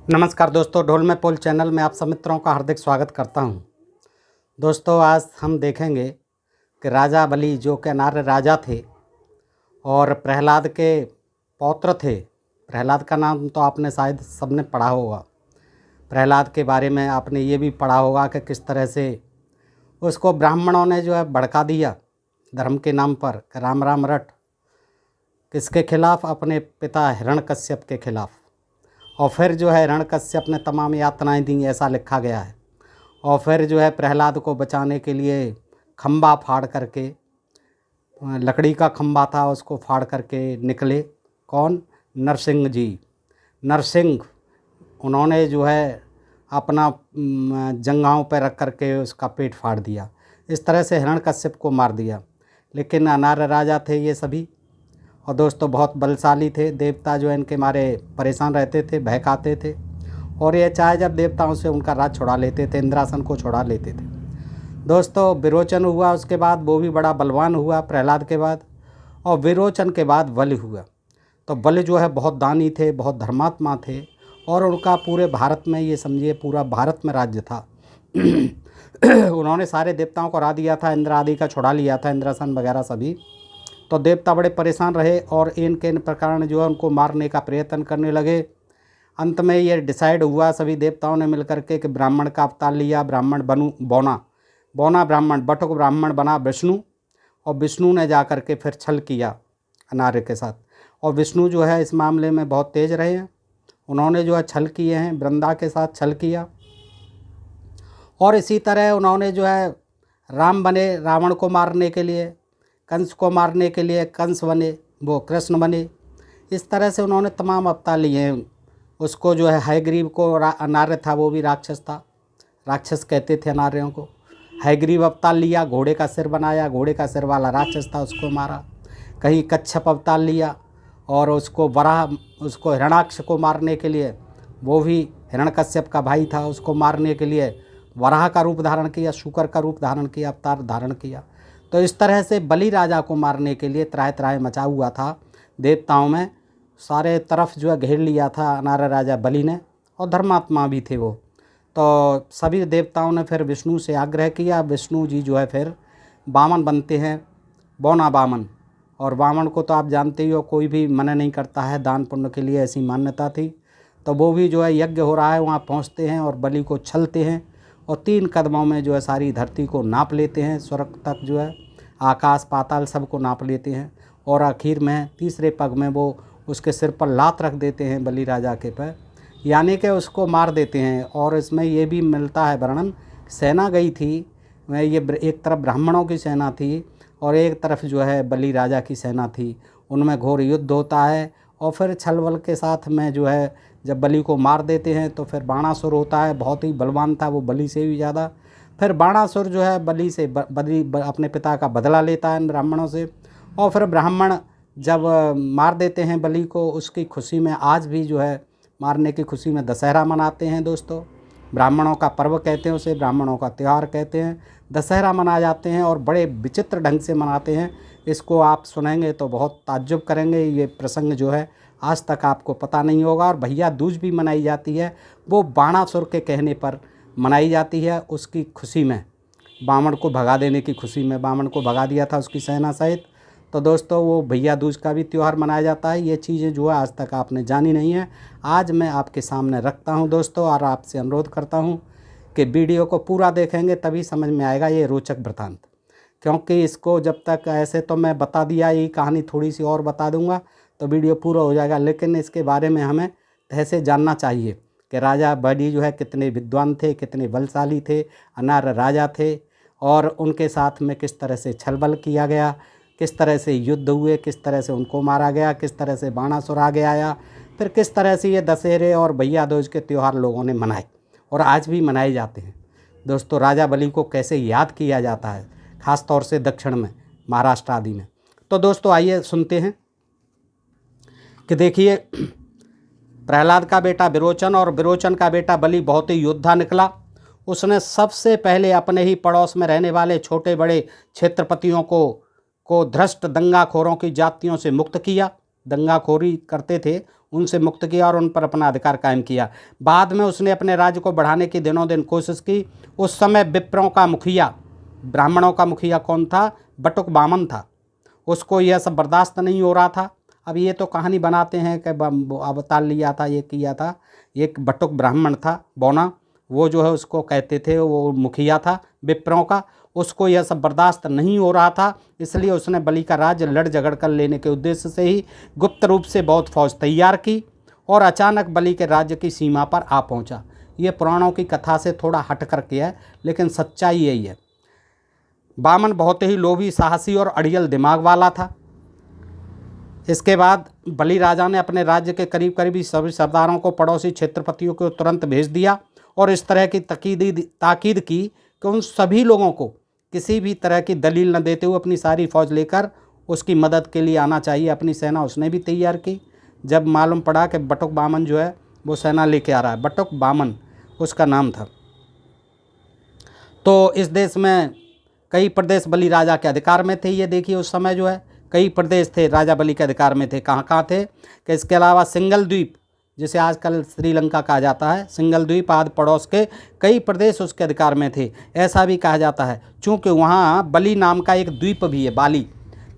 नमस्कार दोस्तों, ढोल में पोल चैनल में आप सब मित्रों का हार्दिक स्वागत करता हूं। दोस्तों, आज हम देखेंगे कि राजा बलि जो कि अनार्य राजा थे और प्रहलाद के पौत्र थे। प्रहलाद का नाम तो आपने शायद सबने पढ़ा होगा। प्रहलाद के बारे में आपने ये भी पढ़ा होगा कि किस तरह से उसको ब्राह्मणों ने जो है भड़का दिया धर्म के नाम पर कि राम राम रट। किसके खिलाफ? अपने पिता हिरण्यकश्यप के खिलाफ। और फिर जो है हिरण्यकश्यप ने तमाम यातनाएं दी, ऐसा लिखा गया है। और फिर जो है प्रहलाद को बचाने के लिए खंबा फाड़ करके, लकड़ी का खंबा था, उसको फाड़ करके निकले। कौन? नरसिंह जी। नरसिंह, उन्होंने जो है अपना जंघाओं पर रख करके उसका पेट फाड़ दिया। इस तरह से हिरण्यकश्यप को मार दिया। लेकिन अनार्य राजा थे ये सभी, और दोस्तों बहुत बलशाली थे। देवता जो है इनके मारे परेशान रहते थे, बहकाते थे, और ये चाहे जब देवताओं से उनका राज छुड़ा लेते थे, इंद्रासन को छुड़ा लेते थे। दोस्तों विरोचन हुआ, उसके बाद वो भी बड़ा बलवान हुआ प्रहलाद के बाद। और विरोचन के बाद बलि हुआ। तो बलि जो है बहुत दानी थे, बहुत धर्मात्मा थे, और उनका पूरे भारत में, ये समझिए पूरा भारत में राज्य था। उन्होंने सारे देवताओं को हरा दिया था, इंद्र आदि का छुड़ा लिया था, इंद्रासन वगैरह सभी। तो देवता बड़े परेशान रहे और इन प्रकार जो है उनको मारने का प्रयत्न करने लगे। अंत में ये डिसाइड हुआ सभी देवताओं ने मिलकर के कि ब्राह्मण का अवतार लिया। ब्राह्मण बनू बौना ब्राह्मण, बटुक ब्राह्मण बना विष्णु। और विष्णु ने जा कर के फिर छल किया अनार्य के साथ। और विष्णु जो है इस मामले में बहुत तेज रहे हैं। उन्होंने जो है छल किए हैं, वृंदा के साथ छल किया। और इसी तरह उन्होंने जो है राम बने रावण को मारने के लिए, कंस को मारने के लिए कंस बने, वो कृष्ण बने। इस तरह से उन्होंने तमाम अवतार लिए हैं। उसको जो है हयग्रीव को, अनार्य था वो भी राक्षस था, राक्षस कहते थे अनार्यों को। हयग्रीव अवतार लिया, घोड़े का सिर बनाया, घोड़े का सिर वाला राक्षस था, उसको मारा। कहीं कच्छप अवतार लिया और उसको उसको हिरणाक्ष को मारने के लिए, वो भी हिरण्यकश्यप का भाई था, उसको मारने के लिए वराह का रूप धारण किया, शूकर का रूप धारण किया, अवतार धारण किया। तो इस तरह से बलि राजा को मारने के लिए त्राह त्राह मचा हुआ था देवताओं में। सारे तरफ जो है घेर लिया था अनार्य राजा बलि ने, और धर्मात्मा भी थे वो। तो सभी देवताओं ने फिर विष्णु से आग्रह किया। विष्णु जी जो है फिर वामन बनते हैं, बौना वामन। और वामन को तो आप जानते ही हो, कोई भी मना नहीं करता है दान पुण्य के लिए, ऐसी मान्यता थी। तो वो भी जो है यज्ञ हो रहा है वहाँ पहुँचते हैं और बलि को छलते हैं, और 3 कदमों में जो है सारी धरती को नाप लेते हैं, स्वर्ग तक जो है आकाश पाताल सबको नाप लेते हैं। और आखिर में तीसरे पग में वो उसके सिर पर लात रख देते हैं बलि राजा के पर, यानी कि उसको मार देते हैं। और इसमें ये भी मिलता है वर्णन, सेना गई थी, वह ये एक तरफ ब्राह्मणों की सेना थी और एक तरफ जो है बलि राजा की सेना थी। उनमें घोर युद्ध होता है। और फिर छलबल के साथ में जो है जब बलि को मार देते हैं तो फिर बाणासुर होता है, बहुत ही बलवान था वो बलि से भी ज़्यादा। फिर बाणासुर जो है बलि से अपने पिता का बदला लेता है ब्राह्मणों से। और फिर ब्राह्मण जब मार देते हैं बलि को, उसकी खुशी में आज भी जो है मारने की खुशी में दशहरा मनाते हैं दोस्तों। ब्राह्मणों का पर्व कहते हैं उसे, ब्राह्मणों का त्यौहार कहते हैं। दशहरा मनाए जाते हैं और बड़े विचित्र ढंग से मनाते हैं। इसको आप सुनेंगे तो बहुत ताज्जुब करेंगे। ये प्रसंग जो है आज तक आपको पता नहीं होगा। और भैया दूज भी मनाई जाती है, वो बाणासुर के कहने पर मनाई जाती है। उसकी खुशी में, बामन को भगा देने की खुशी में, बामन को भगा दिया था उसकी सेना सहित। तो दोस्तों वो भैया दूज का भी त्यौहार मनाया जाता है। ये चीज़ें जो है आज तक आपने जानी नहीं है, आज मैं आपके सामने रखता हूं दोस्तों। और आपसे अनुरोध करता हूं कि वीडियो को पूरा देखेंगे तभी समझ में आएगा ये रोचक वृत्तांत। क्योंकि इसको जब तक ऐसे तो मैं बता दिया, ये कहानी थोड़ी सी और बता दूंगा तो वीडियो पूरा हो जाएगा। लेकिन इसके बारे में हमें ऐसे जानना चाहिए कि राजा बलि जो है कितने विद्वान थे, कितने बलशाली थे, अनार्य राजा थे। और उनके साथ में किस तरह से छलबल किया गया, किस तरह से युद्ध हुए, किस तरह से उनको मारा गया, किस तरह से बाणासुर आगे आया, फिर किस तरह से ये दशहरे और भैया दूज के त्यौहार लोगों ने मनाए और आज भी मनाए जाते हैं। दोस्तों राजा बलि को कैसे याद किया जाता है, ख़ास तौर से दक्षिण में, महाराष्ट्र आदि में। तो दोस्तों आइए सुनते हैं कि देखिए, प्रहलाद का बेटा विरोचन और विरोचन का बेटा बलि बहुत ही योद्धा निकला। उसने सबसे पहले अपने ही पड़ोस में रहने वाले छोटे बड़े क्षेत्रपतियों को धृष्ट दंगाखोरों की जातियों से मुक्त किया। दंगाखोरी करते थे उनसे मुक्त किया और उन पर अपना अधिकार कायम किया। बाद में उसने अपने राज्य को बढ़ाने की दिनों दिन कोशिश की। उस समय विप्रों का मुखिया, ब्राह्मणों का मुखिया कौन था? बटुक बामन था। उसको यह सब बर्दाश्त नहीं हो रहा था। अब ये तो कहानी बनाते हैं कि अवतार लिया था, ये किया था। एक बटुक ब्राह्मण था बौना, वो जो है उसको कहते थे, वो मुखिया था विप्रों का। उसको यह सब बर्दाश्त नहीं हो रहा था, इसलिए उसने बलि का राज्य लड़ झगड़ कर लेने के उद्देश्य से ही गुप्त रूप से बहुत फौज तैयार की और अचानक बलि के राज्य की सीमा पर आ पहुंचा। ये पुराणों की कथा से थोड़ा हट करके है, लेकिन सच्चाई यही है। बामन बहुत ही लोभी, साहसी और अड़ियल दिमाग वाला था। इसके बाद बलि राजा ने अपने राज्य के करीब करीब सभी सरदारों को पड़ोसी क्षेत्रपतियों को तुरंत भेज दिया और इस तरह की ताकीद की कि उन सभी लोगों को किसी भी तरह की दलील न देते हुए अपनी सारी फौज लेकर उसकी मदद के लिए आना चाहिए। अपनी सेना उसने भी तैयार की। जब मालूम पड़ा कि बटुक बामन जो है वो सेना लेके आ रहा है, बटुक बामन उसका नाम था, तो इस देश में कई प्रदेश बलि राजा के अधिकार में थे। ये देखिए उस समय जो है कई प्रदेश थे राजा बलि के अधिकार में थे। कहाँ कहाँ थे कि इसके अलावा सिंगल द्वीप, जिसे आजकल श्रीलंका कहा जाता है, सिंगल द्वीप आदि पड़ोस के कई प्रदेश उसके अधिकार में थे। ऐसा भी कहा जाता है चूँकि वहाँ बलि नाम का एक द्वीप भी है,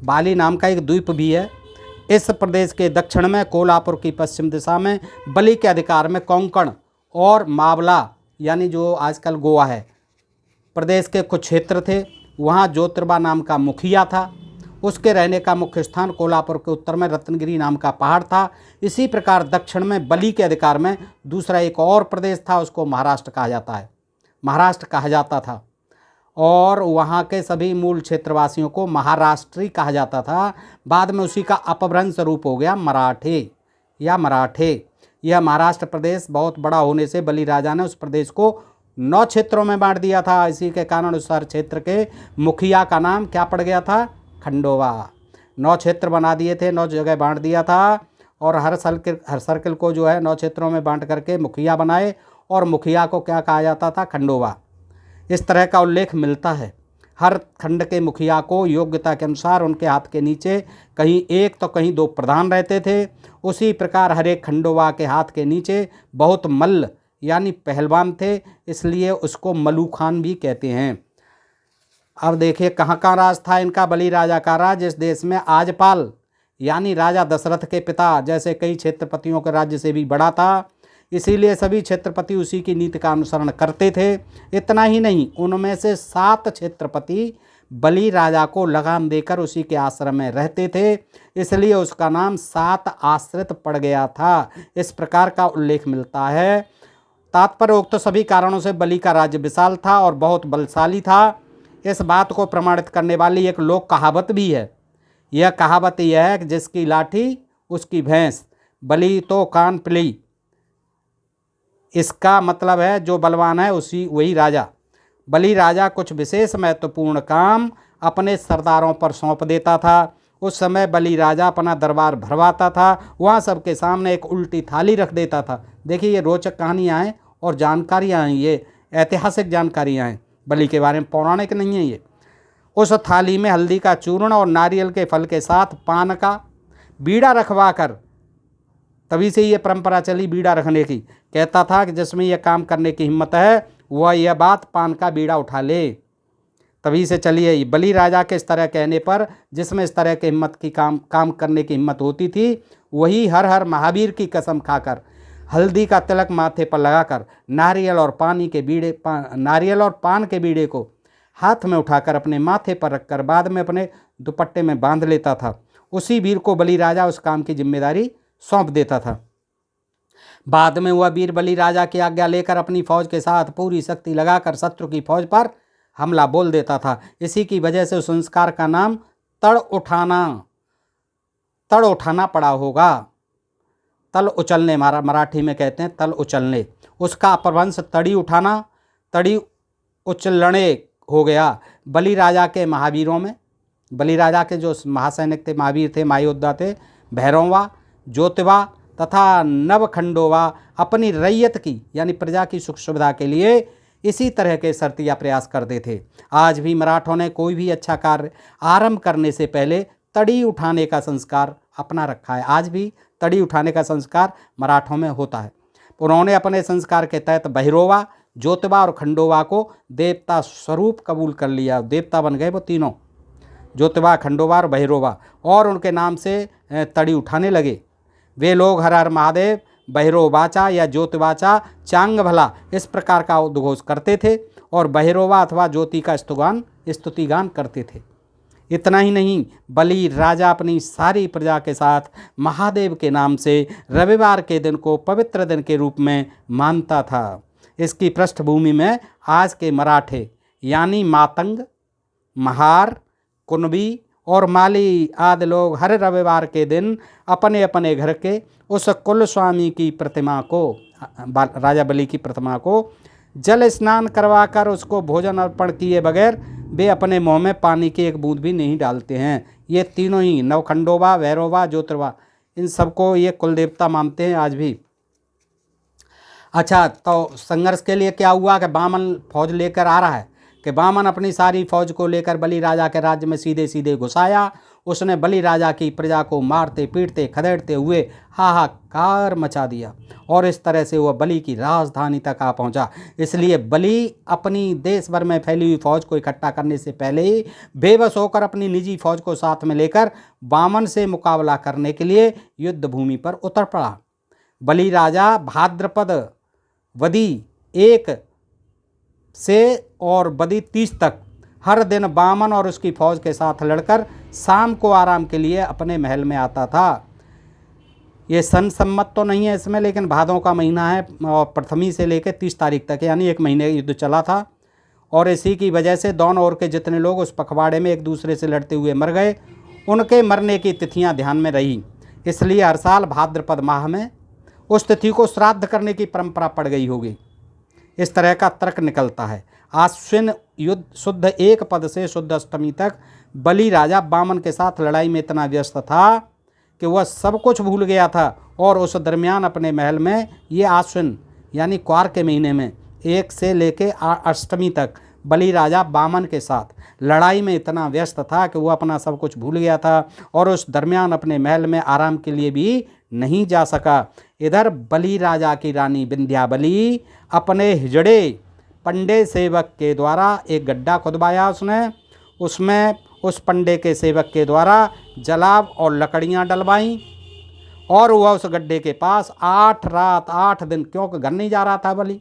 बाली नाम का एक द्वीप भी है। इस प्रदेश के दक्षिण में कोल्हापुर की पश्चिम दिशा में बलि के अधिकार में कोंकण और मावला, यानी जो आजकल गोवा है, प्रदेश के कुछ क्षेत्र थे। वहाँ ज्योतिर्बा नाम का मुखिया था। उसके रहने का मुख्य स्थान कोल्हापुर के उत्तर में रत्नगिरी नाम का पहाड़ था। इसी प्रकार दक्षिण में बलि के अधिकार में दूसरा एक और प्रदेश था, उसको महाराष्ट्र कहा जाता था और वहाँ के सभी मूल क्षेत्रवासियों को महाराष्ट्री कहा जाता था। बाद में उसी का अपभ्रंश रूप हो गया मराठे। यह महाराष्ट्र प्रदेश बहुत बड़ा होने से बलि राजा ने उस प्रदेश को 9 क्षेत्रों में बांट दिया था। इसी के कारण उस हर क्षेत्र के मुखिया का नाम क्या पड़ गया था? खंडोवा। 9 क्षेत्र बना दिए थे, 9 जगह बांट दिया था और हर सर्किल को जो है 9 क्षेत्रों में बांट करके मुखिया बनाए और मुखिया को क्या कहा जाता था? खंडोवा। इस तरह का उल्लेख मिलता है। हर खंड के मुखिया को योग्यता के अनुसार उनके हाथ के नीचे कहीं 1 तो कहीं 2 प्रधान रहते थे। उसी प्रकार हर एक खंडोवा के हाथ के नीचे बहुत मल्ल यानी पहलवान थे, इसलिए उसको मलूखान भी कहते हैं। अब देखिए कहाँ कहाँ राज था इनका, बलि राजा का राज इस देश में आजपाल यानी राजा दशरथ के पिता जैसे कई क्षेत्रपतियों के राज्य से भी बड़ा था, इसीलिए सभी क्षेत्रपति उसी की नीति का अनुसरण करते थे। इतना ही नहीं, उनमें से 7 क्षेत्रपति बलि राजा को लगाम देकर उसी के आश्रम में रहते थे, इसलिए उसका नाम 7 आश्रित पड़ गया था। इस प्रकार का उल्लेख मिलता है। तात्पर्य उक्त सभी कारणों से बलि का राज्य विशाल था और बहुत बलशाली था। इस बात को प्रमाणित करने वाली एक लोक कहावत भी है। यह कहावत यह है कि जिसकी लाठी उसकी भैंस, बलि तो कान पिली। इसका मतलब है जो बलवान है वही राजा। बलि राजा कुछ विशेष महत्वपूर्ण काम अपने सरदारों पर सौंप देता था। उस समय बलि राजा अपना दरबार भरवाता था, वहाँ सबके सामने एक उल्टी थाली रख देता था। देखिए ये रोचक कहानियाँ हैं और जानकारियाँ हैं, ये ऐतिहासिक जानकारियाँ हैं बलि के बारे में, पौराणिक नहीं है ये। उस थाली में हल्दी का चूर्ण और नारियल के फल के साथ पान का बीड़ा रखवा कर, तभी से ये परंपरा चली बीड़ा रखने की, कहता था कि जिसमें यह काम करने की हिम्मत है वह यह बात पान का बीड़ा उठा ले। तभी से चली है। बलि राजा के इस तरह कहने पर जिसमें इस तरह के हिम्मत की काम करने की हिम्मत होती थी, वही हर हर महावीर की कसम खाकर हल्दी का तिलक माथे पर लगाकर नारियल और पान के बीड़े को हाथ में उठाकर अपने माथे पर रखकर बाद में अपने दुपट्टे में बांध लेता था। उसी वीर को बलि राजा उस काम की जिम्मेदारी सौंप देता था। बाद में वह वीर बलि राजा की आज्ञा लेकर अपनी फौज के साथ पूरी शक्ति लगाकर शत्रु की फौज पर हमला बोल देता था। इसी की वजह से उस संस्कार का नाम तड़ उठाना पड़ा होगा। तल उचलने मराठी में कहते हैं तल उचलने। उसका अपभ्रंश तड़ी उचलने हो गया। बलि राजा के महावीरों में, बलि राजा के जो महासैनिक थे, महावीर थे, महायोद्धा थे, भैरववा, ज्योतिबा तथा नवखंडोवा अपनी रैयत की यानी प्रजा की सुख सुविधा के लिए इसी तरह के शर्तिया प्रयास करते थे। आज भी मराठों ने कोई भी अच्छा कार्य आरंभ करने से पहले तड़ी उठाने का संस्कार अपना रखा है। आज भी तड़ी उठाने का संस्कार मराठों में होता है। उन्होंने अपने संस्कार के तहत बहिरोवा, ज्योतिबा और खंडोबा को देवता स्वरूप कबूल कर लिया। देवता बन गए वो तीनों, ज्योतिबा, खंडोबा और बहिरोबा, और उनके नाम से तड़ी उठाने लगे। वे लोग हर हर महादेव, बहिरोबाचा या ज्योतिबाचा, चांग भला इस प्रकार का उद्घोष करते थे और बहिरोबा अथवा ज्योति का स्तुतिगान करते थे। इतना ही नहीं, बलि राजा अपनी सारी प्रजा के साथ महादेव के नाम से रविवार के दिन को पवित्र दिन के रूप में मानता था। इसकी पृष्ठभूमि में आज के मराठे यानी मातंग, महार, कुनबी और माली आदि लोग हर रविवार के दिन अपने अपने घर के उस कुल स्वामी की प्रतिमा को, राजा बलि की प्रतिमा को जल स्नान करवाकर उसको भोजन अर्पण किए बगैर वे अपने मुंह में पानी की एक बूंद भी नहीं डालते हैं। ये तीनों ही नवखंडोबा, भैरोबा, ज्योतिर्बा, इन सबको ये कुल देवता मानते हैं आज भी। अच्छा, तो संघर्ष के लिए क्या हुआ कि वामन फौज लेकर आ रहा है कि वामन अपनी सारी फौज को लेकर बलि राजा के राज्य में सीधे सीधे घुस आया। उसने बलि राजा की प्रजा को मारते पीटते खदेड़ते हुए हाहाकार मचा दिया और इस तरह से वह बलि की राजधानी तक आ पहुंचा। इसलिए बलि अपनी देश भर में फैली हुई फौज को इकट्ठा करने से पहले ही बेबस होकर अपनी निजी फौज को साथ में लेकर वामन से मुकाबला करने के लिए युद्ध भूमि पर उतर पड़ा। बलि राजा भाद्रपद वदी 1 से और बदी 30 तक हर दिन वामन और उसकी फौज के साथ लड़कर शाम को आराम के लिए अपने महल में आता था। ये सन सम्मत तो नहीं है इसमें, लेकिन भादों का महीना है और प्रथमी से लेकर 30 तारीख तक यानी 1 महीने युद्ध चला था। और इसी की वजह से दोनों ओर के जितने लोग उस पखवाड़े में एक दूसरे से लड़ते हुए मर गए, उनके मरने की तिथियां ध्यान में रही। इसलिए हर साल भाद्रपद माह में उस तिथि को श्राद्ध करने की परंपरा पड़ गई होगी। इस तरह का तर्क निकलता है। आश्विन युद्ध शुद्ध 1 पद से शुद्ध अष्टमी तक बलि राजा वामन के साथ लड़ाई में इतना व्यस्त था कि वह सब कुछ भूल गया था और उस दरमियान अपने महल में ये आश्विन यानी क्वार के महीने में 1 से लेकर अष्टमी तक बलि राजा वामन के साथ लड़ाई में इतना व्यस्त था कि वह अपना सब कुछ भूल गया था और उस दरमियान अपने महल में आराम के लिए भी नहीं जा सका। इधर बलि राजा की रानी विंध्याबली अपने हिजड़े पंडे सेवक के द्वारा एक गड्ढा खुदवाया उसमें उस पंडे के सेवक के द्वारा जलाब और लकड़ियां डलवाईं और वह उस गड्ढे के पास 8 रात 8 दिन, क्योंकि घर नहीं जा रहा था बलि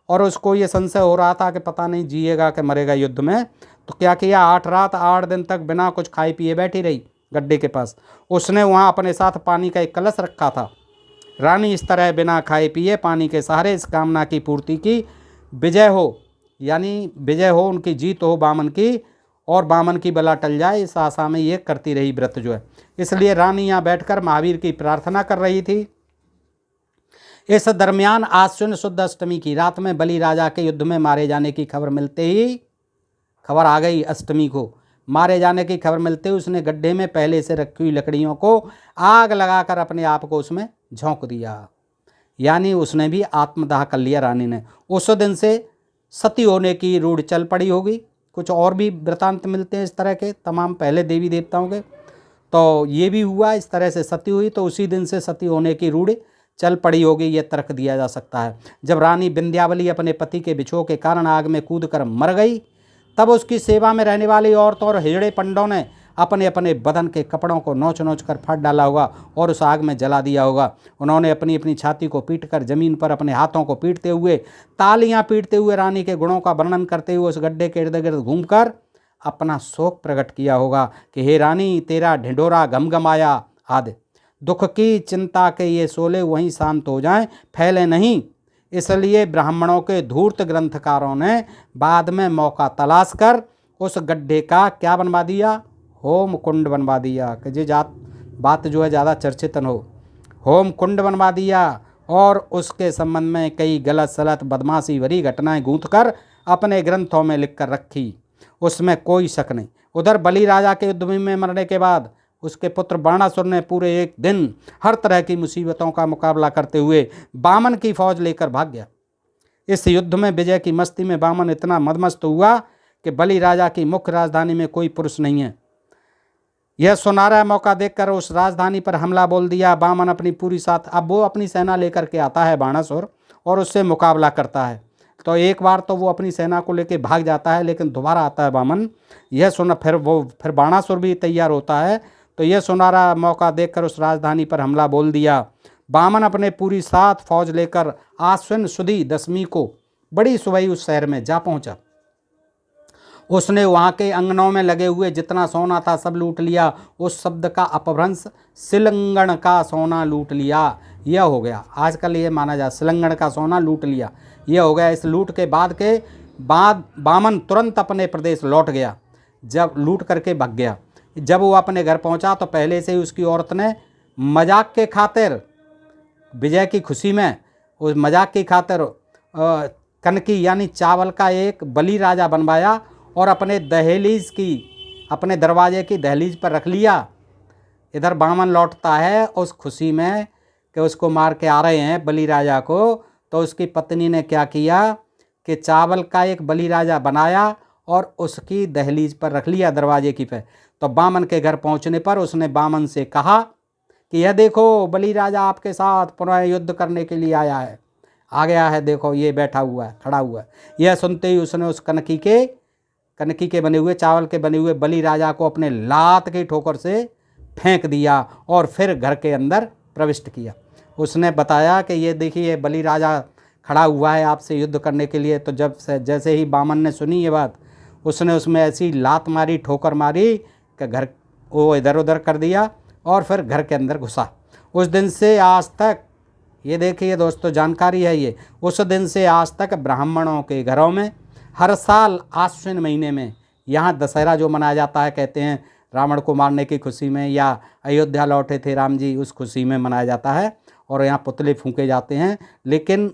और उसको ये संशय हो रहा था कि पता नहीं जिएगा कि मरेगा युद्ध में, तो क्या किया 8 रात 8 दिन तक बिना कुछ खाए पिए बैठी रही गड्ढे के पास। उसने वहाँ अपने साथ पानी का एक कलश रखा था। रानी इस तरह बिना खाए पिए पानी के सहारे इस कामना की पूर्ति की विजय हो, यानी विजय हो, उनकी जीत हो वामन की और वामन की बला टल जाए, इस आशा में ये करती रही व्रत जो है। इसलिए रानी यहाँ बैठकर महावीर की प्रार्थना कर रही थी। इस दरमियान आश्विन शुद्ध अष्टमी की रात में बलि राजा के युद्ध में मारे जाने की खबर मिलते ही, खबर आ गई अष्टमी को मारे जाने की खबर मिलते ही उसने गड्ढे में पहले से रखी हुई लकड़ियों को आग लगाकर अपने आप को उसमें झोंक दिया, यानी उसने भी आत्मदाह कर लिया रानी ने। उस दिन से सती होने की रूढ़ चल पड़ी होगी। कुछ और भी वृतांत मिलते हैं इस तरह के तमाम पहले देवी देवताओं के, तो ये भी हुआ इस तरह से सती हुई, तो उसी दिन से सती होने की रूढ़ चल पड़ी होगी, ये तर्क दिया जा सकता है। जब रानी विंध्यावली अपने पति के बिछोह के कारण आग में कूदकर मर गई, तब उसकी सेवा में रहने वाली औरतों और हिजड़े पंडों ने अपने अपने बदन के कपड़ों को नोच नोच कर फाड़ डाला होगा और उस आग में जला दिया होगा। उन्होंने अपनी अपनी छाती को पीटकर जमीन पर अपने हाथों को पीटते हुए, तालियां पीटते हुए, रानी के गुणों का वर्णन करते हुए उस गड्ढे के इर्द गिर्द घूमकर अपना शोक प्रकट किया होगा कि हे रानी, तेरा ढिंढोरा घमघमाया आदि दुख की चिंता के ये शोले वहीं शांत हो जाएं, फैले नहीं। इसलिए ब्राह्मणों के धूर्त ग्रंथकारों ने बाद में मौका तलाश कर उस गड्ढे का क्या बनवा दिया, होम कुंड बनवा दिया कि ये बात जो है ज़्यादा चर्चित न हो। होम कुंड बनवा दिया और उसके संबंध में कई गलत सलत बदमाशी भरी घटनाएं गूंथ कर अपने ग्रंथों में लिख कर रखी, उसमें कोई शक नहीं। उधर बलि राजा के युद्ध में मरने के बाद उसके पुत्र बाणासुर ने पूरे 1 दिन हर तरह की मुसीबतों का मुकाबला करते हुए वामन की फौज लेकर भाग गया। इस युद्ध में विजय की मस्ती में वामन इतना मदमस्त हुआ कि बलि राजा की मुख्य राजधानी में कोई पुरुष नहीं है, यह सुनहरा मौका देखकर उस राजधानी पर हमला बोल दिया। वामन अपनी पूरी साथ, अब वो अपनी सेना लेकर के आता है बाणासुर और उससे मुकाबला करता है। तो एक बार तो वो अपनी सेना को लेकर भाग जाता है, लेकिन दोबारा आता है वामन। यह सुन फिर बाणासुर भी तैयार होता है। तो यह सुनहरा मौका देखकर उस राजधानी पर हमला बोल दिया। वामन अपने पूरी साथ फौज लेकर आश्विन सुदी दशमी को बड़ी सुबह उस शहर में जा पहुंचा। उसने वहाँ के अंगनों में लगे हुए जितना सोना था सब लूट लिया। उस शब्द का अपभ्रंश सिलंगण का सोना लूट लिया यह हो गया। आजकल ये माना जाए सिलंगण का सोना लूट लिया यह हो गया। इस लूट के बाद वामन तुरंत अपने प्रदेश लौट गया, जब लूट करके भाग गया। जब वो अपने घर पहुंचा तो पहले से ही उसकी औरत ने मजाक के खातिर, विजय की खुशी में उस मजाक की खातिर कनकी यानी चावल का एक बलि राजा बनवाया और अपने दरवाजे की दहलीज पर रख लिया। इधर वामन लौटता है उस खुशी में कि उसको मार के आ रहे हैं बलि राजा को। तो उसकी पत्नी ने क्या किया कि चावल का एक बलि राजा बनाया और उसकी दहलीज पर रख लिया, दरवाजे की पे। तो वामन के घर पहुंचने पर उसने वामन से कहा कि यह देखो बलि राजा आपके साथ पुनः युद्ध करने के लिए आ गया है, देखो ये बैठा हुआ है, खड़ा हुआ है। यह सुनते ही उसने उस कनकी के बने हुए, चावल के बने हुए बलि राजा को अपने लात की ठोकर से फेंक दिया और फिर घर के अंदर प्रविष्ट किया। उसने बताया कि ये देखिए बलि राजा खड़ा हुआ है आपसे युद्ध करने के लिए। तो जैसे ही वामन ने सुनी ये बात, उसने उसमें ऐसी लात मारी, ठोकर मारी कि घर वो इधर उधर कर दिया और फिर घर के अंदर घुसा। उस दिन से आज तक, ये देखिए दोस्तों जानकारी है ये, उस दिन से आज तक ब्राह्मणों के घरों में हर साल आश्विन महीने में यहाँ दशहरा जो मनाया जाता है, कहते हैं रावण को मारने की खुशी में या अयोध्या लौटे थे राम जी उस खुशी में मनाया जाता है और यहाँ पुतले फूंके जाते हैं। लेकिन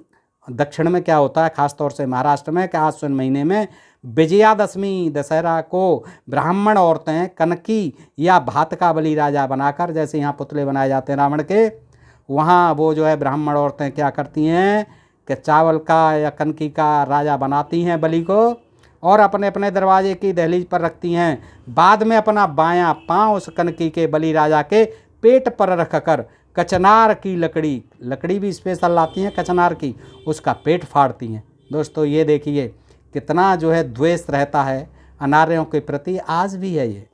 दक्षिण में क्या होता है, खासतौर से महाराष्ट्र में, कि आश्विन महीने में विजयादशमी दशहरा को ब्राह्मण औरतें कनकी या भात का बलि राजा बनाकर, जैसे यहाँ पुतले बनाए जाते हैं रावण के, वहाँ वो जो है ब्राह्मण औरतें क्या करती हैं कि चावल का या कनकी का राजा बनाती हैं बलि को और अपने अपने दरवाजे की दहलीज पर रखती हैं। बाद में अपना बायां पांव उस कनकी के बलि राजा के पेट पर रखकर कचनार की लकड़ी भी स्पेशल लाती हैं कचनार की, उसका पेट फाड़ती हैं। दोस्तों ये देखिए कितना जो है द्वेष रहता है अनार्यों के प्रति, आज भी है ये,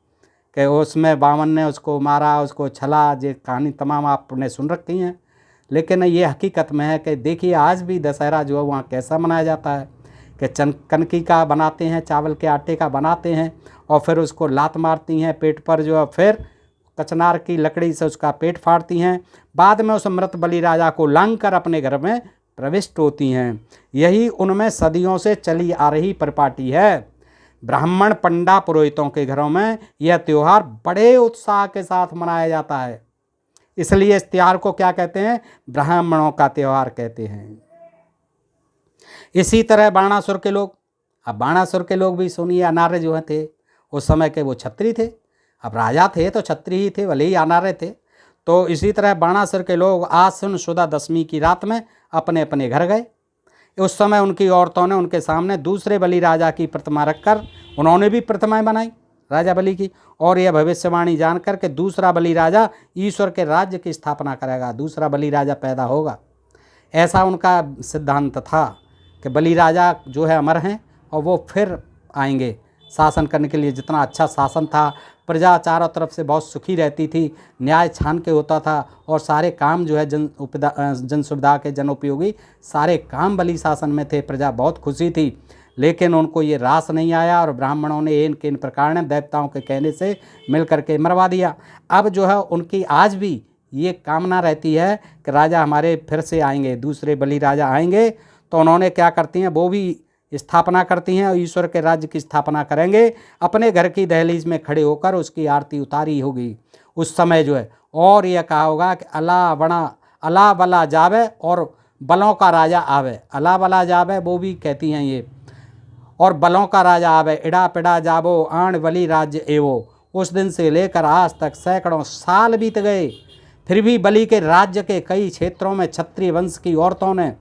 कि उसमें वामन ने उसको मारा, उसको छला, ये कहानी तमाम आपने सुन रखी हैं। लेकिन ये हकीकत में है कि देखिए आज भी दशहरा जो है वहाँ कैसा मनाया जाता है कि कनकी का बनाते हैं, चावल के आटे का बनाते हैं और फिर उसको लात मारती हैं पेट पर, जो है फिर कचनार की लकड़ी से उसका पेट फाड़ती हैं। बाद में उस मृत बलि राजा को लांग कर अपने घर में प्रविष्ट होती हैं। यही उनमें सदियों से चली आ रही परिपाटी है। ब्राह्मण पंडा पुरोहितों के घरों में यह त्यौहार बड़े उत्साह के साथ मनाया जाता है, इसलिए इस त्यौहार को क्या कहते हैं, ब्राह्मणों का त्यौहार कहते हैं। इसी तरह बाणासुर के लोग, अब बाणासुर के लोग भी सुनिए अनार्य जो थे उस समय के, वो क्षत्रिय थे। अब राजा थे तो क्षत्रिय ही थे, भले ही अनार्य थे। तो इसी तरह बाणासुर के लोग आश्विन शुदा दशमी की रात में अपने अपने घर गए। उस समय उनकी औरतों ने उनके सामने दूसरे बलि राजा की प्रतिमा रखकर उन्होंने भी प्रतिमाएं बनाई राजा बलि की, और यह भविष्यवाणी जानकर कि दूसरा बलि राजा ईश्वर के राज्य की स्थापना करेगा, दूसरा बलि राजा पैदा होगा। ऐसा उनका सिद्धांत था कि बलि राजा जो है अमर हैं और वो फिर आएंगे शासन करने के लिए। जितना अच्छा शासन था, प्रजा चारों तरफ से बहुत सुखी रहती थी, न्याय छान के होता था और सारे काम जो है जन सुविधा के, जन उपयोगी सारे काम बलि शासन में थे, प्रजा बहुत खुशी थी। लेकिन उनको ये रास नहीं आया और ब्राह्मणों ने इन प्रकार ने देवताओं के कहने से मिल करके मरवा दिया। अब जो है उनकी आज भी ये कामना रहती है कि राजा हमारे फिर से आएंगे, दूसरे बलि राजा आएंगे। तो उन्होंने क्या करती हैं, वो भी स्थापना करती हैं और ईश्वर के राज्य की स्थापना करेंगे। अपने घर की दहलीज में खड़े होकर उसकी आरती उतारी होगी उस समय जो है, और यह कहा होगा कि अला बला जावे और बलों का राजा आवे। अला बला जावे वो भी कहती हैं ये, और बलों का राजा आवे, इड़ा पिड़ा जाबो आण बलि राज्य एवो। उस दिन से लेकर आज तक सैकड़ों साल बीत गए, फिर भी बलि के राज्य के कई क्षेत्रों में क्षत्रिय वंश की औरतों ने,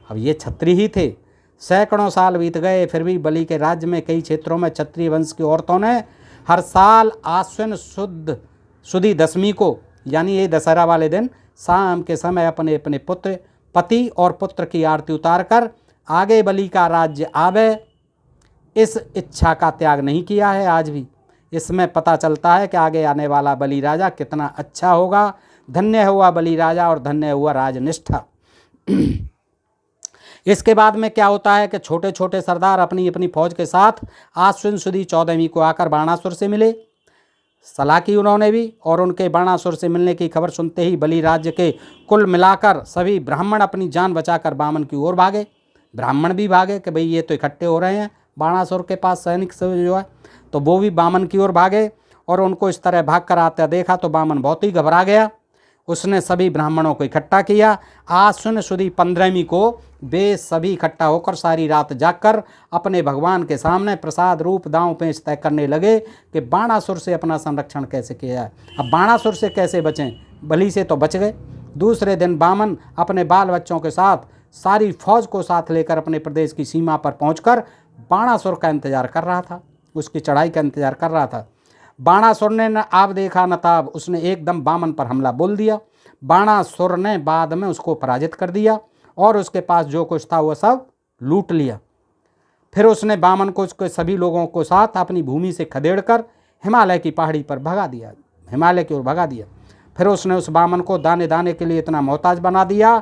अब ये क्षत्रिय ही थे, सैकड़ों साल बीत गए फिर भी बलि के राज्य में कई क्षेत्रों में क्षत्रिय वंश की औरतों ने हर साल आश्विन शुद्धि दशमी को, यानी ये दशहरा वाले दिन, शाम के समय अपने अपने पुत्र, पति और पुत्र की आरती उतारकर आगे बलि का राज्य आवे, इस इच्छा का त्याग नहीं किया है आज भी। इसमें पता चलता है कि आगे आने वाला बलि राजा कितना अच्छा होगा। धन्य हुआ बलि राजा और धन्य हुआ राजनिष्ठा। इसके बाद में क्या होता है कि छोटे छोटे सरदार अपनी अपनी फौज के साथ आश्विन शुद्धि 14वीं को आकर बाणासुर से मिले। सलाह की उन्होंने भी, और उनके बाणासुर से मिलने की खबर सुनते ही बलि राज्य के कुल मिलाकर सभी ब्राह्मण अपनी जान बचाकर बामन की ओर भागे। ब्राह्मण भी भागे कि भाई ये तो इकट्ठे हो रहे हैं बाणासुर के पास सैनिक से जो है, तो वो भी बामन की ओर भागे। और उनको इस तरह भाग कर आते देखा तो बामन बहुत ही घबरा गया। उसने सभी ब्राह्मणों को इकट्ठा किया। आश्विन शुद्धि 15वीं को वे सभी इकट्ठा होकर सारी रात जागकर अपने भगवान के सामने प्रसाद रूप दांव पेंच तय करने लगे कि बाणासुर से अपना संरक्षण कैसे किया जाए। अब बाणासुर से कैसे बचें, बलि से तो बच गए। दूसरे दिन बामन अपने बाल बच्चों के साथ सारी फौज को साथ लेकर अपने प्रदेश की सीमा पर पहुंचकर बाणासुर का इंतजार कर रहा था, उसकी चढ़ाई का इंतजार कर रहा था। बाणासुर ने न आब देखा न ताब, उसने एकदम बामन पर हमला बोल दिया। बाणासुर ने बाद में उसको पराजित कर दिया और उसके पास जो कुछ था वह सब लूट लिया। फिर उसने बामन को उसके सभी लोगों को साथ अपनी भूमि से खदेड़कर हिमालय की पहाड़ी पर भगा दिया, हिमालय की ओर भगा दिया। फिर उसने उस बामन को दाने दाने के लिए इतना मोहताज बना दिया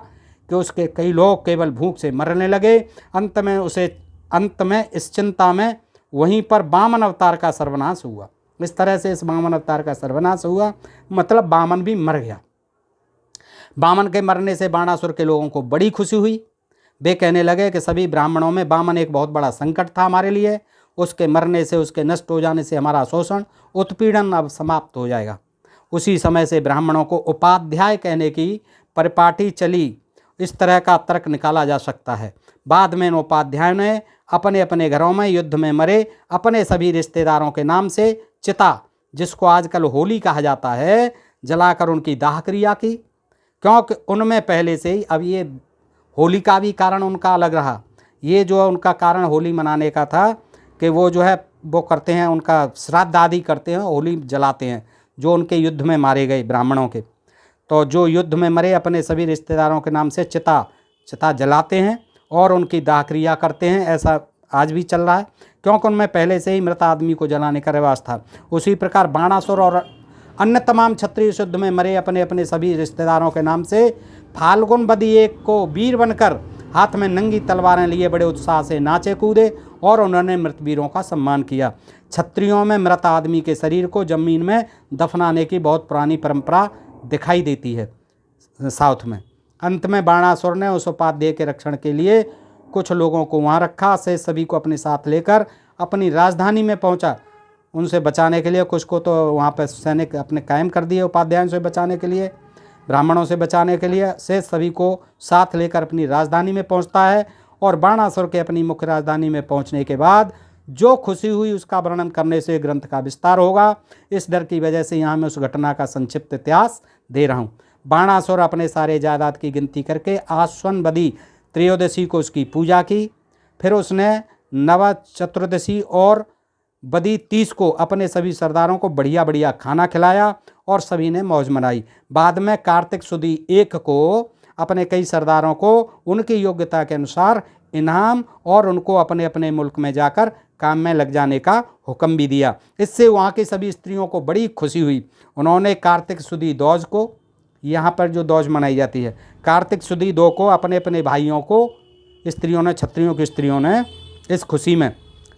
कि उसके कई लोग केवल भूख से मरने लगे। अंत में इस चिंता में वहीं पर बामन अवतार का सर्वनाश हुआ। इस तरह से इस बामन अवतार का सर्वनाश हुआ, मतलब बामन भी मर गया। बामन के मरने से बाणासुर के लोगों को बड़ी खुशी हुई। वे कहने लगे कि सभी ब्राह्मणों में बामन एक बहुत बड़ा संकट था हमारे लिए। उसके मरने से, उसके नष्ट हो जाने से हमारा शोषण, उत्पीड़न अब समाप्त हो जाएगा। उसी समय से ब्राह्मणों को उपाध्याय कहने की परिपाटी चली। इस तरह का तर्क निकाला जा सकता है। बाद में इन उपाध्यायों ने अपने अपने घरों में युद्ध में मरे अपने सभी रिश्तेदारों के नाम से चिता, जिसको आजकल होली कहा जाता है, जलाकर उनकी दाह क्रिया की। क्योंकि उनमें पहले से ही, अब ये होली का भी कारण उनका अलग रहा। ये जो उनका कारण होली मनाने का था कि वो जो है वो करते हैं, उनका श्राद्ध आदि करते हैं, होली जलाते हैं जो उनके युद्ध में मारे गए ब्राह्मणों के। तो जो युद्ध में मरे अपने सभी रिश्तेदारों के नाम से चिता जलाते हैं और उनकी दाह क्रिया करते हैं। ऐसा आज भी चल रहा है क्योंकि उनमें पहले से ही मृत आदमी को जलाने का रिवाज था। उसी प्रकार बाणासुर और अन्य तमाम क्षत्रिय युद्ध में मरे अपने अपने सभी रिश्तेदारों के नाम से फाल्गुन बदी 1 को वीर बनकर हाथ में नंगी तलवारें लिए बड़े उत्साह से नाचे कूदे और उन्होंने मृत वीरों का सम्मान किया। क्षत्रियों में मृत आदमी के शरीर को जमीन में दफनाने की बहुत पुरानी परंपरा दिखाई देती है साउथ में। अंत में बाणासुर ने उस उपाध्याय के रक्षण के लिए कुछ लोगों को वहाँ रखा, से सभी को अपने साथ लेकर अपनी राजधानी में पहुँचा। उनसे बचाने के लिए कुछ को तो वहाँ पर सैनिक अपने कायम कर दिए उपाध्यायों से बचाने के लिए, ब्राह्मणों से बचाने के लिए। से सभी को साथ लेकर अपनी राजधानी में पहुँचता है और बाणासुर के अपनी मुख्य राजधानी में पहुँचने के बाद जो खुशी हुई उसका वर्णन करने से ग्रंथ का विस्तार होगा। इस डर की वजह से यहाँ मैं उस घटना का संक्षिप्त इतिहास दे रहा हूँ। बाणासुर अपने सारे जायदाद की गिनती करके आश्विन बदी त्रयोदशी को उसकी पूजा की। फिर उसने नव चतुर्दशी और बदी 30 को अपने सभी सरदारों को बढ़िया बढ़िया खाना खिलाया और सभी ने मौज मनाई। बाद में कार्तिक शुद्धि 1 को अपने कई सरदारों को उनकी योग्यता के अनुसार इनाम और उनको अपने अपने मुल्क में जाकर काम में लग जाने का हुक्म भी दिया। इससे वहाँ की सभी स्त्रियों को बड़ी खुशी हुई। उन्होंने कार्तिक शुद्धि 2 को, यहाँ पर जो दौज मनाई जाती है, कार्तिक शुद्धि 2 को अपने अपने भाइयों को, स्त्रियों ने, क्षत्रियों की स्त्रियों ने इस खुशी में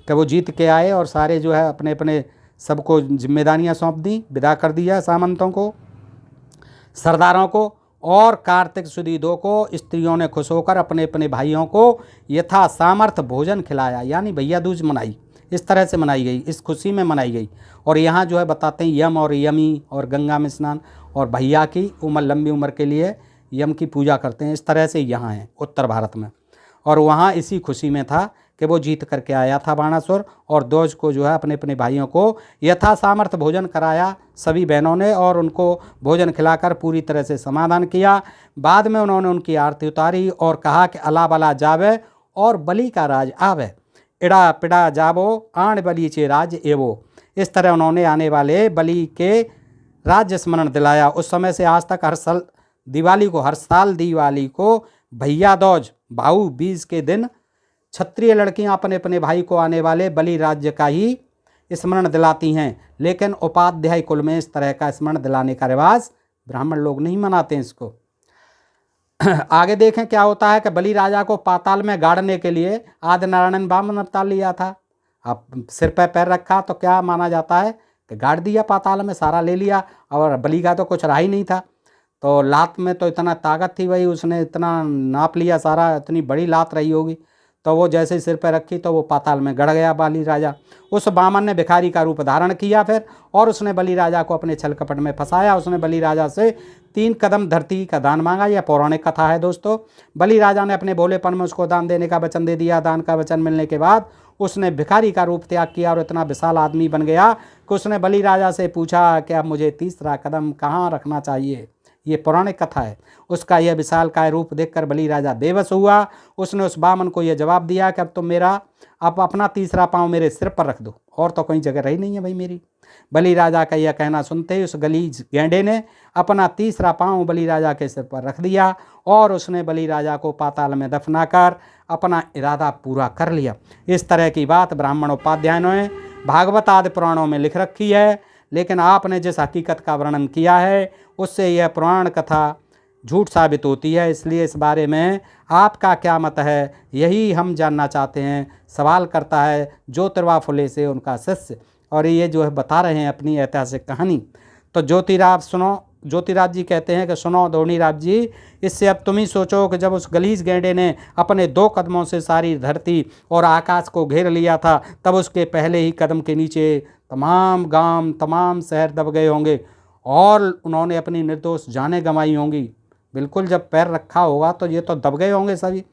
कि वो जीत के आए और सारे जो है अपने अपने सबको जिम्मेदारियां सौंप दी, विदा कर दिया सामंतों को, सरदारों को। और कार्तिक शुद्धि 2 को स्त्रियों ने खुश होकर अपने अपने भाइयों को यथा सामर्थ्य भोजन खिलाया, यानी भैया दूज मनाई। इस तरह से मनाई गई, इस खुशी में मनाई गई। और यहाँ जो है बताते हैं यम और यमी और गंगा में स्नान और भैया की उम्र, लंबी उम्र के लिए यम की पूजा करते हैं। इस तरह से यहाँ है उत्तर भारत में। और वहाँ इसी खुशी में था कि वो जीत करके आया था बाणासुर, और दोज को जो है अपने अपने भाइयों को यथा सामर्थ्य भोजन कराया सभी बहनों ने, और उनको भोजन खिलाकर पूरी तरह से समाधान किया। बाद में उन्होंने उनकी आरती उतारी और कहा कि अला बला जावे और बलि का राज आवे, इड़ा पिड़ा जावो आण बलि चे राज एवो। इस तरह उन्होंने आने वाले बलि के राज्य स्मरण दिलाया। उस समय से आज तक हर साल दिवाली को भैया दूज भाऊ बीज के दिन क्षत्रिय लड़कियां अपने अपने भाई को आने वाले बलि राज्य का ही स्मरण दिलाती हैं, लेकिन उपाध्याय कुल में इस तरह का स्मरण दिलाने का रिवाज ब्राह्मण लोग नहीं मनाते हैं इसको। आगे देखें क्या होता है कि बलि राजा को पाताल में गाड़ने के लिए आदि नारायण वामन अवतार लिया था। अब सिर पर पैर रखा तो क्या माना जाता है कि गाड़ दिया पाताल में, सारा ले लिया, और बलि का तो कुछ रहा ही नहीं था। तो लात में तो इतना ताकत थी भाई, उसने इतना नाप लिया सारा, इतनी बड़ी लात रही होगी, तो वो जैसे ही सिर पर रखी तो वो पाताल में गड़ गया बलि राजा। उस बामन ने भिखारी का रूप धारण किया फिर, और उसने बलि राजा को अपने छल कपट में फंसाया। उसने बलि राजा से 3 कदम धरती का दान मांगा। यह पौराणिक कथा है दोस्तों। बलि राजा ने अपने भोलेपन में उसको दान देने का वचन दे दिया। दान का वचन मिलने के बाद उसने भिखारी का रूप त्याग किया और इतना विशाल आदमी बन गया कि उसने बलि राजा से पूछा कि अब मुझे तीसरा कदम कहाँ रखना चाहिए। ये पौराणिक कथा है। उसका यह विशालकाय रूप देखकर बलि राजा बेबस हुआ। उसने उस बामन को यह जवाब दिया कि अब तो अब अपना तीसरा पाँव मेरे सिर पर रख दो, और तो कहीं जगह रही नहीं है भाई मेरी। बलि राजा का यह कहना सुनते ही उस गलीज गेंडे ने अपना तीसरा पाँव बलि राजा के सिर पर रख दिया और उसने बलि राजा को पाताल में दफनाकर अपना इरादा पूरा कर लिया। इस तरह की बात ब्राह्मण उपाध्यायों ने भागवत आदि पुराणों में लिख रखी है, लेकिन आपने जिस हकीकत का वर्णन किया है उससे यह पुराण कथा झूठ साबित होती है। इसलिए इस बारे में आपका क्या मत है, यही हम जानना चाहते हैं। सवाल करता है ज्योतिराव फुले से उनका शिष्य, और ये जो है बता रहे हैं अपनी ऐतिहासिक कहानी। तो ज्योतिराव जी कहते हैं कि सुनो धोनीराव जी, इससे अब तुम ही सोचो कि जब उस गलीज गेंडे ने अपने 2 कदमों से सारी धरती और आकाश को घेर लिया था, तब उसके पहले ही कदम के नीचे तमाम गांव तमाम शहर दब गए होंगे और उन्होंने अपनी निर्दोष जानें गंवाई होंगी। बिल्कुल, जब पैर रखा होगा तो ये तो दब गए होंगे सभी।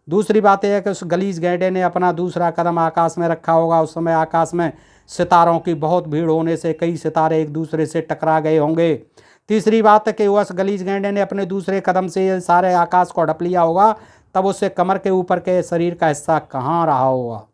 दूसरी बात यह है कि उस गलीज गेंडे ने अपना दूसरा कदम आकाश में रखा होगा। उस समय आकाश में सितारों की बहुत भीड़ होने से कई सितारे एक दूसरे से टकरा गए होंगे। तीसरी बात है कि उस गलीज गेंडे ने अपने दूसरे कदम से सारे आकाश को हड़प लिया होगा, तब उससे कमर के ऊपर के शरीर का हिस्सा कहाँ रहा होगा।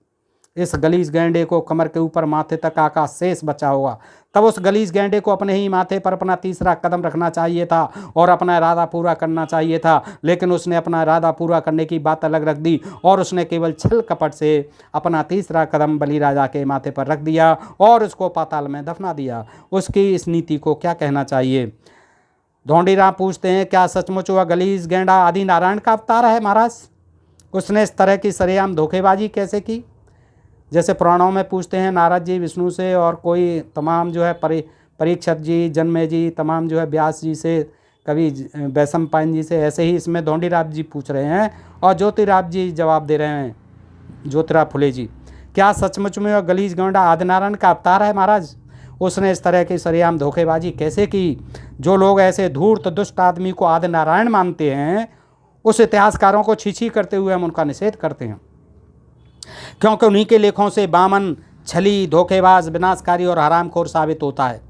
इस गलीज गेंडे को कमर के ऊपर माथे तक आकाश शेष बचा होगा, तब उस गलीज गेंडे को अपने ही माथे पर अपना तीसरा कदम रखना चाहिए था और अपना इरादा पूरा करना चाहिए था। लेकिन उसने अपना इरादा पूरा करने की बात अलग रख दी और उसने केवल छल कपट से अपना तीसरा कदम बलि राजा के माथे पर रख दिया और उसको पाताल में दफना दिया। उसकी इस नीति को क्या कहना चाहिए। धोंडीराम पूछते हैं, क्या सचमुच वह गलीज गेंडा आदि नारायण का अवतार है महाराज? उसने इस तरह की सरेआम धोखेबाजी कैसे की? जैसे पुराणों में पूछते हैं नारद जी विष्णु से, और कोई तमाम जो है परीक्षित जी, जन्मे जी, तमाम जो है व्यास जी से, कभी वैशंपायन जी से, ऐसे ही इसमें धोंडीराम जी पूछ रहे हैं और ज्योतिराव जी जवाब दे रहे हैं, ज्योतिराव फुले जी। क्या सचमुच में वह गलीज गेंडा आदिनारायण का अवतार है महाराज? उसने इस तरह की सरेआम धोखेबाजी कैसे की? जो लोग ऐसे धूर्त दुष्ट आदमी को आदिनारायण मानते हैं, उस इतिहासकारों को छीछी करते हुए हम उनका निषेध करते हैं, क्योंकि उन्हीं के लेखों से बामन छली, धोखेबाज, विनाशकारी और हरामखोर साबित होता है।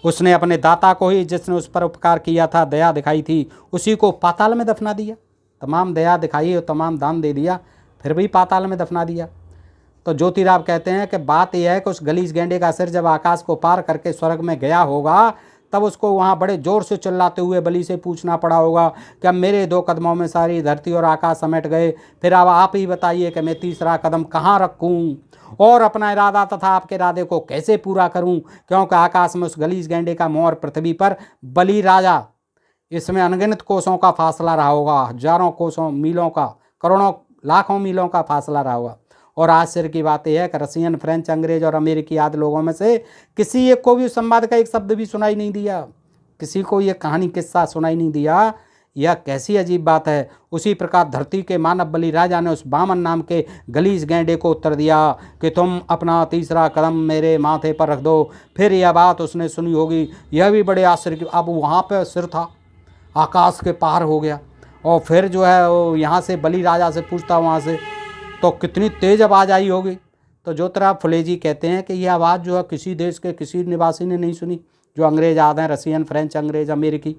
उसने अपने दाता को ही, जिसने उस पर उपकार किया था, दया दिखाई थी, उसी को पाताल में दफना दिया। तमाम दया दिखाई और तमाम दान दे दिया, फिर भी पाताल में दफना दिया। तो ज्योतिराव कहते हैं कि बात यह है कि उस गलीज गेंडे का सिर जब आकाश को पार करके स्वर्ग में गया होगा, तब उसको वहाँ बड़े जोर से चिल्लाते हुए बलि से पूछना पड़ा होगा कि अब मेरे 2 कदमों में सारी धरती और आकाश समेट गए, फिर अब आप ही बताइए कि मैं तीसरा कदम कहाँ रखूँ और अपना इरादा तथा आपके इरादे को कैसे पूरा करूँ, क्योंकि आकाश में उस गलीज गेंडे का मुँह और पृथ्वी पर बलि राजा, इसमें अनगिनत कोसों का फासला रहा होगा, हजारों कोसों मीलों का, करोड़ों लाखों मीलों का फासला रहा होगा। और आश्चर्य की बात यह है कि रसियन, फ्रेंच, अंग्रेज और अमेरिकी आदि लोगों में से किसी एक को भी संवाद का एक शब्द भी सुनाई नहीं दिया, किसी को ये कहानी किस्सा सुनाई नहीं दिया। यह कैसी अजीब बात है। उसी प्रकार धरती के मानव बलि राजा ने उस बामन नाम के गलीज गेंडे को उत्तर दिया कि तुम अपना तीसरा कदम मेरे माथे पर रख दो। फिर यह बात उसने सुनी होगी, यह भी बड़े आश्चर्य की। अब वहाँ पर सिर था, आकाश के पार हो गया, और फिर जो है वो यहाँ से बलि राजा से पूछता वहाँ से, तो कितनी तेज़ आवाज़ आई होगी। तो ज्योतिराव फुले जी कहते हैं कि यह आवाज़ जो है किसी देश के किसी निवासी ने नहीं सुनी, जो अंग्रेज आते हैं, रसियन, फ्रेंच, अंग्रेज, अमेरिकी,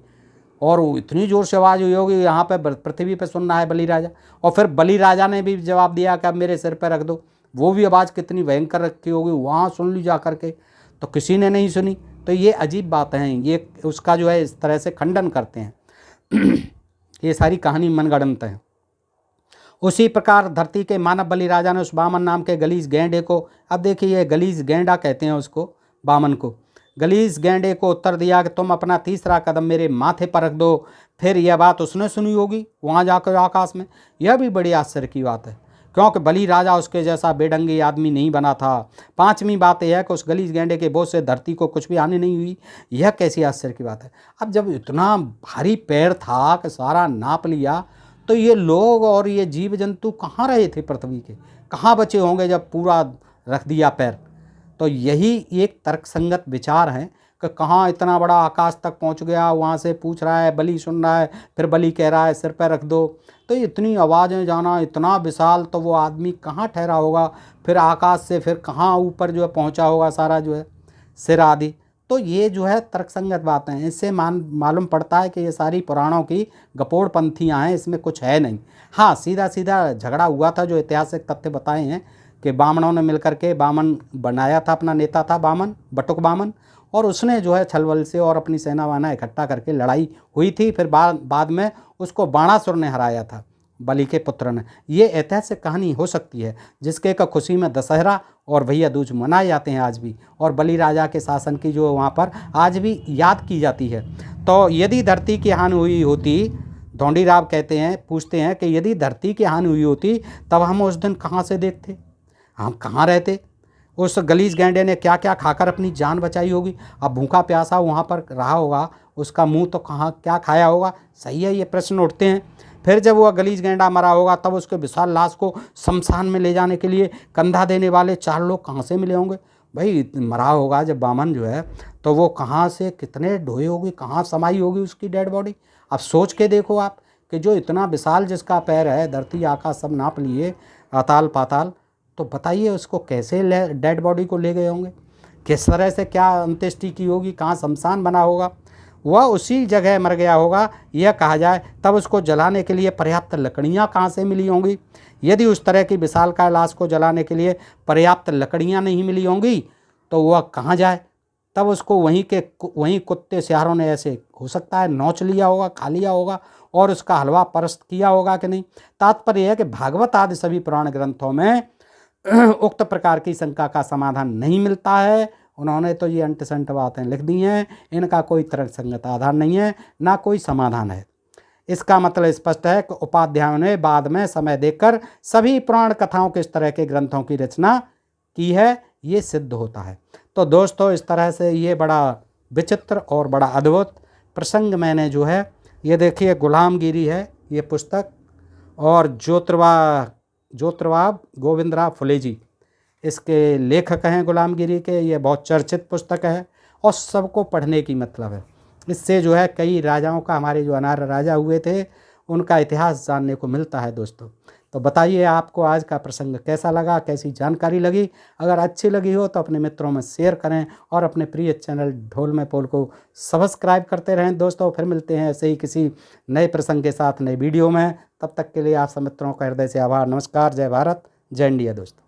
और वो इतनी ज़ोर से आवाज़ हुई होगी, यहाँ पे पृथ्वी पे सुनना है बलि राजा। और फिर बलि राजा ने भी जवाब दिया कि अब मेरे सिर पर रख दो, वो भी आवाज़ कितनी भयंकर रखी होगी, वहाँ सुन ली जा करके। तो किसी ने नहीं सुनी। तो ये अजीब बात है, ये उसका जो है इस तरह से खंडन करते हैं। ये सारी कहानी मनगढ़ंत है। उसी प्रकार धरती के मानव बलि राजा ने उस बामन नाम के गलीज गैंडे को, अब देखिए ये गलीज गैंडा कहते हैं उसको, बामन को, गलीज गैंडे को उत्तर दिया कि तुम अपना तीसरा कदम मेरे माथे पर रख दो। फिर यह बात उसने सुनी होगी वहाँ जाकर आकाश में। यह भी बड़ी आश्चर्य की बात है, क्योंकि बलि राजा उसके जैसा बेढंगी आदमी नहीं बना था। पांचवी बात यह है कि उस गलीज गैंडे के बोझ से धरती को कुछ भी हानि नहीं हुई। यह कैसी आश्चर्य की बात है। अब जब इतना भारी पैर था कि सारा नाप लिया, तो ये लोग और ये जीव जंतु कहाँ रहे थे पृथ्वी के, कहाँ बचे होंगे जब पूरा रख दिया पैर। तो यही एक तर्कसंगत विचार है कि कहाँ इतना बड़ा आकाश तक पहुँच गया, वहाँ से पूछ रहा है, बलि सुन रहा है, फिर बलि कह रहा है सिर पर रख दो। तो इतनी आवाज़ें जाना, इतना विशाल, तो वो आदमी कहाँ ठहरा होगा, फिर आकाश से फिर कहाँ ऊपर जो है पहुँचा होगा सारा जो है सिर आदि। तो ये जो है तर्कसंगत बातें हैं। इससे मालूम पड़ता है कि ये सारी पुराणों की गपोड़ पंथियाँ हैं, इसमें कुछ है नहीं। हाँ, सीधा सीधा झगड़ा हुआ था, जो ऐतिहासिक तथ्य बताए हैं कि बामणों ने मिलकर के, बामन बनाया था, अपना नेता था बामन, बटुक बामन, और उसने जो है छलबल से और अपनी सेना वाना इकट्ठा करके लड़ाई हुई थी। फिर बाद में उसको बाणासुर ने हराया था, बलि के पुत्र ने। ये ऐतिहासिक कहानी हो सकती है, जिसके का खुशी में दशहरा और भैया दूज मनाए जाते हैं आज भी, और बलि राजा के शासन की जो वहाँ पर आज भी याद की जाती है। तो यदि धरती की हानि हुई होती, धोंडीराव कहते हैं, पूछते हैं कि यदि धरती की हानि हुई होती तब हम उस दिन कहाँ से देखते, हम कहाँ रहते। उस गलीज गैंडे ने क्या क्या खाकर अपनी जान बचाई होगी। अब भूखा प्यासा वहाँ पर रहा होगा, उसका मुंह तो कहाँ क्या खाया होगा। सही है, ये प्रश्न उठते हैं। फिर जब वह गलीज गैंडा मरा होगा, तब उसके विशाल लाश को शमशान में ले जाने के लिए कंधा देने वाले 4 लोग कहाँ से मिले होंगे। भाई मरा होगा जब बामन जो है, तो वो कहाँ से कितने ढोए होगी, कहाँ समाई होगी उसकी डेड बॉडी। अब सोच के देखो आप कि जो इतना विशाल जिसका पैर है, धरती आकाश सब नाप लिए, अताल पाताल, तो बताइए उसको कैसे डेड बॉडी को ले गए होंगे, किस तरह से, क्या अंत्येष्टि की होगी, कहाँ शमशान बना होगा। वह उसी जगह मर गया होगा यह कहा जाए, तब उसको जलाने के लिए पर्याप्त लकड़ियाँ कहाँ से मिली होंगी। यदि उस तरह की विशालकाय लाश को जलाने के लिए पर्याप्त लकड़ियाँ नहीं मिली होंगी, तो वह कहाँ जाए। तब उसको वहीं कुत्ते सियारों ने ऐसे हो सकता है नोच लिया होगा, खा लिया होगा, और उसका हलवा परस्त किया होगा कि नहीं। तात्पर्य है कि भागवत आदि सभी पुराण ग्रंथों में उक्त प्रकार की शंका का समाधान नहीं मिलता है। उन्होंने तो ये अंट संट बातें लिख दी हैं, इनका कोई तर्कसंगत आधार नहीं है, ना कोई समाधान है। इसका मतलब स्पष्ट है कि उपाध्यायों ने बाद में समय देकर सभी पुराण कथाओं के इस तरह के ग्रंथों की रचना की है, ये सिद्ध होता है। तो दोस्तों, इस तरह से ये बड़ा विचित्र और बड़ा अद्भुत प्रसंग मैंने जो है, ये देखिए गुलामगिरी है ये पुस्तक, और ज्योतिर्वाब गोविंदराव फुले जी इसके लेखक हैं गुलामगिरी के। ये बहुत चर्चित पुस्तक है और सबको पढ़ने की मतलब है। इससे जो है कई राजाओं का, हमारे जो अनार्य राजा हुए थे, उनका इतिहास जानने को मिलता है दोस्तों। तो बताइए आपको आज का प्रसंग कैसा लगा, कैसी जानकारी लगी। अगर अच्छी लगी हो तो अपने मित्रों में शेयर करें और अपने प्रिय चैनल ढोल में पोल को सब्सक्राइब करते रहें दोस्तों। फिर मिलते हैं ऐसे ही किसी नए प्रसंग के साथ नए वीडियो में। तब तक के लिए आप सब मित्रों का हृदय से आभार। नमस्कार, जय भारत, जय इंडिया दोस्तों।